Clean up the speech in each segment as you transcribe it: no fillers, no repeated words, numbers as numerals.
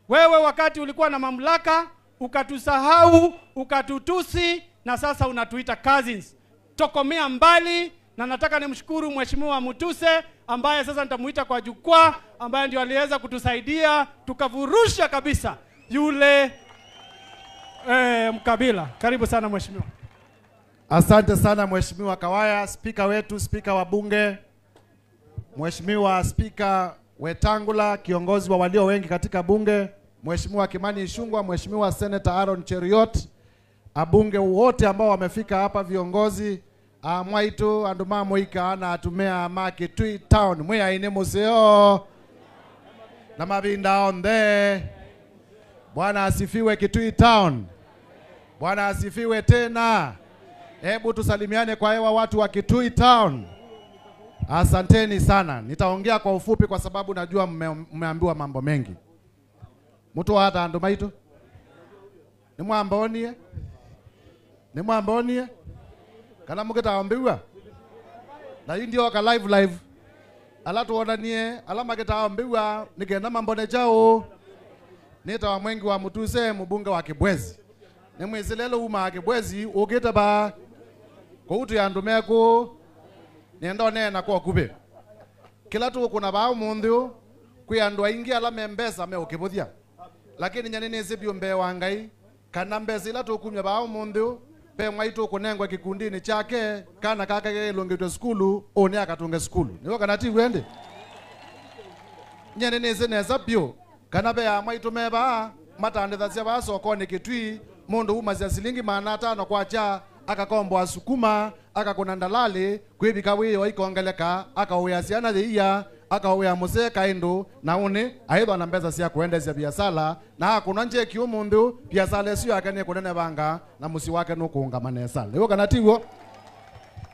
Wewe wakati ulikuwa na mamlaka, ukatusahau, ukatutusi, na sasa unatuita cousins. Tokomea mbali, na nataka nimshukuru Mheshimiwa Mutuse ambaye sasa nitamuita kwa jukwaa, ambaye ndio aliweza kutusaidia tukavurusha kabisa yule mkabila. Karibu sana Mheshimiwa. Asante sana Mheshimiwa Kawaya, spika wetu, spika wa bunge, Mheshimiwa Spika Wetangula, kiongozi wa walio wengi katika bunge, Mheshimiwa Kimani Ichung'wah, Mheshimiwa Senator Aaron Cheruiyot, abunge wote ambao wamefika hapa, viongozi mwaitu anduma muika na atumea maki Kitui Town mwe aine museo na mabinda onde. Bwana asifiwe Kitui Town. Bwana asifiwe tena. Hebu tusalimiane kwa hewa watu wa Kitui Town. Asanteni sana. Nitaongea kwa ufupi kwa sababu najua mmeambiwa mambo mengi. Mtu hata anduma itu? Ni mwambonie? Kana muketa ambiwa? Na hii ndio ka live. Ala tuonanie, ala maketa ambiwa nigenda mambone chao. Nita wa mwengi wa Mutuse mbunge wa Kibwezi. Nemwezelelo uma Kibwezi ogeta ba ko utu ya ndumeko nenda nena kwa kube. Kila tu kuna ba mundu kuyandwa ingi ala membesa me okibuthia. Lakini nyanene zibyo mbe wangai kana mbesa ila tu kunya ba mundu pe mwaitu kunengwa kikundini chake kana kaka gelongetwe skulu one akatunga skulu. Niwo kana ti wende. Nyanene zineza pyo kana be mwaitu meba matandetha cia ba sokoni Kitui mundu umazia silingi 500 kwa cha akakombo asukuma akakona ndalale kwibika wiyo ikongeleka akawiyasiana thiya akawiya museka indo na une aidha na mbeza cia kuendezia biashara na kuna nje kiumundu biashara sio akane kunene banga na musi wake nukuunga manesa leo kana tiwo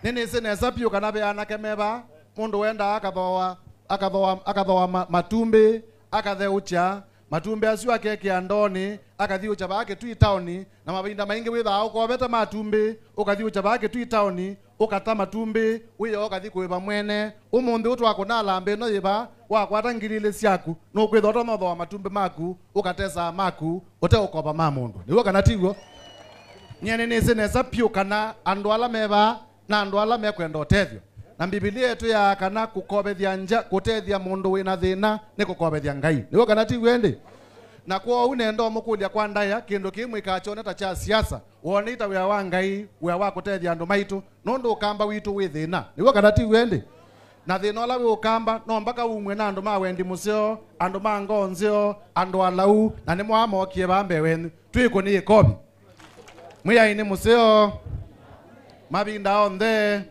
nini sineza pyo kana be anakemeba mundu wenda akathoa matumbi akatheucha matumbe acio akeke andoni akathio chabake Kitui Town na mabinda maingi witha ukobeta matumbe ukathio chabake Kitui Town ukata matumbe wiyo ukathi kuiba mwene umundi utwa kuna lambe no yiba wakwata ngirile ciaku no kwithota no thwa matumbe maku ukatesa maku ute ukoba mamundu niwo kana tigo nyene ni sineza pyo kana andu ala meba na andu ala mekwenda utethio na Biblia yetu ya kana kukobethia nja kutethia mundu wina thina ni kukobethia Ngai niwo kana ti wende na kwa unendo mukulia kwa ndaya kindu kimwe kachoneta cha siasa wonita wia wa Ngai wia wa kutethia andu maitu nundu ukamba witu wi thina niwo kana ti wende na thina la wi ukamba no mpaka umwe na andu mawendi museo andu mangonzio andu alau na ni mwamokie bambe wenu twiko ni ikobi mwiya ini museo mabinda onde.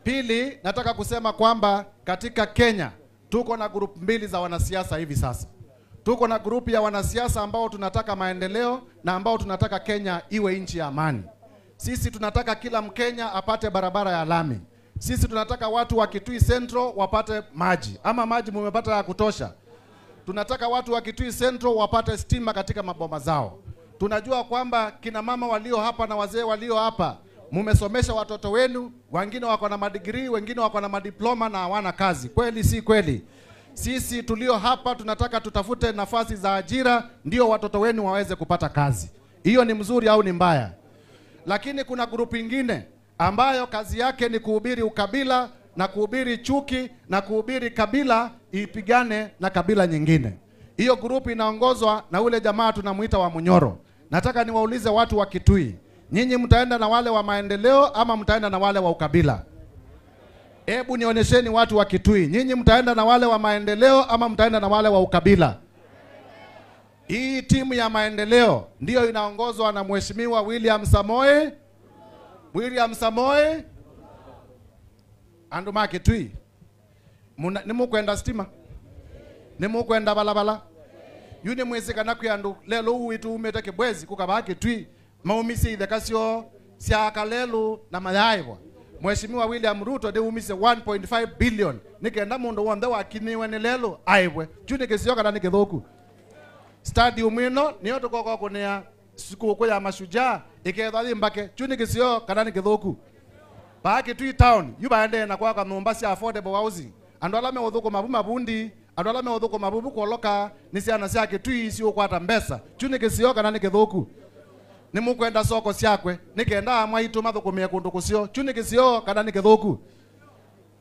Pili, nataka kusema kwamba katika Kenya tuko na group mbili za wanasiasa hivi sasa. Tuko na group ya wanasiasa ambao tunataka maendeleo na ambao tunataka Kenya iwe nchi ya amani. Sisi tunataka kila Mkenya apate barabara ya lami. Sisi tunataka watu wa Kitui Central wapate maji. Ama maji mumepata ya kutosha. Tunataka watu wa Kitui Central wapate stima katika maboma zao. Tunajua kwamba kina mama walio hapa na wazee walio hapa mumesomesha watoto wenu, wengine wako na madigrii, wengine wako na madiploma na hawana kazi. Kweli si kweli? Sisi tulio hapa tunataka tutafute nafasi za ajira ndio watoto wenu waweze kupata kazi. Hiyo ni mzuri au ni mbaya? Lakini kuna grupu nyingine ambayo kazi yake ni kuhubiri ukabila na kuhubiri chuki na kuhubiri kabila ipigane na kabila nyingine. Hiyo grupu inaongozwa na ule jamaa tunamuita wa Munyoro. Nataka niwaulize watu wa Kitui, nyinyi mtaenda na wale wa maendeleo ama mtaenda na wale wa ukabila? Hebu nionyesheni watu wa Kitui, nyinyi mtaenda na wale wa maendeleo ama mtaenda na wale wa ukabila? Hii timu ya maendeleo ndio inaongozwa na Mheshimiwa William Samoei andu ma Kitui. Nimukwenda stima? Nimukwenda balabala? Yune mwezi kana kyandu lelo uitu umete Kibwezi kukaba Kitui maumisi thekasio cia kalelu na mayaibwa. Mheshimiwa William Ruto de umise 1.5 billion nikenda mundu wonde wakiniwe ni lelo aibwe juni kisio kana nikithuku stadium ino niyo tukoko kunia siku ya mashujaa iketha mbake juni kisio kana nikithuku ba Kitui Town yuba ende na kwa nyumba cia affordable housing andu ala me uthuku mabundi andu ala meuthuku mabubu kuoloka ni ciana cia Kitui ciukwata mbesa chuni kisio kana ni kithuku ni mukwenda soko ciakwe nikenda mwaitu mathukumie kundu kucio chuni kisio kana ni kithuku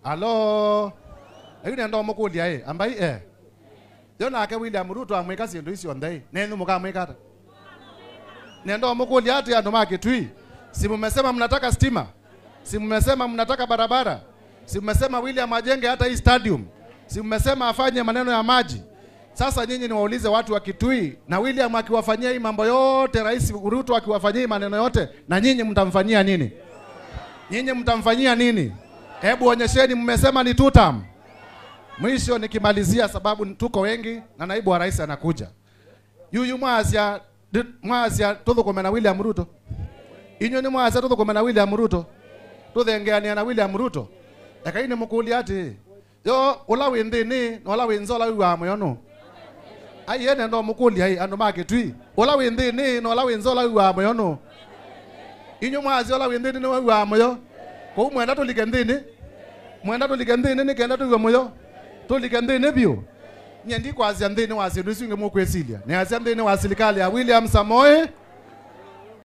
alo ayu nendo mukulia ambai yona ake William Ruto amwika cindu icio ndei nenyu mukamwikata nendo mukulia ati andu ma Kitui si mmesema mnataka stima si mmesema mnataka barabara si mmesema William ajenge hata hii stadium si mmesema afanye maneno ya maji. Sasa nyinyi niwaulize watu wa Kitui, na William akiwafanyia hii mambo yote, Rais Ruto akiwafanyia hii maneno yote, na nyinyi mtamfanyia nini? Nyinyi mtamfanyia nini? Hebu onyesheni, mmesema ni tutam. Mwisho nikimalizia, sababu tuko wengi na naibu wa rais anakuja. Yuyu mwazia tuthukome na William Ruto. Inyo ni mwazia tuthukome na William Ruto. Tuthengeania na William Ruto. Ekaini mukuli ati yo ula windini no ula winzola wiwa moyono ai ene ndo mukuli ai andu ma Kitui ula windini no ula winzola wiwa moyono inyo mwazi ula windini no wiwa moyo ko mwenda tulike ndini ni kenda tuwe moyo tulike ndini bio nyendi kwa azia ndini wasi ndusinge mukwesilia ni azia ndini wa serikali ya William Samoei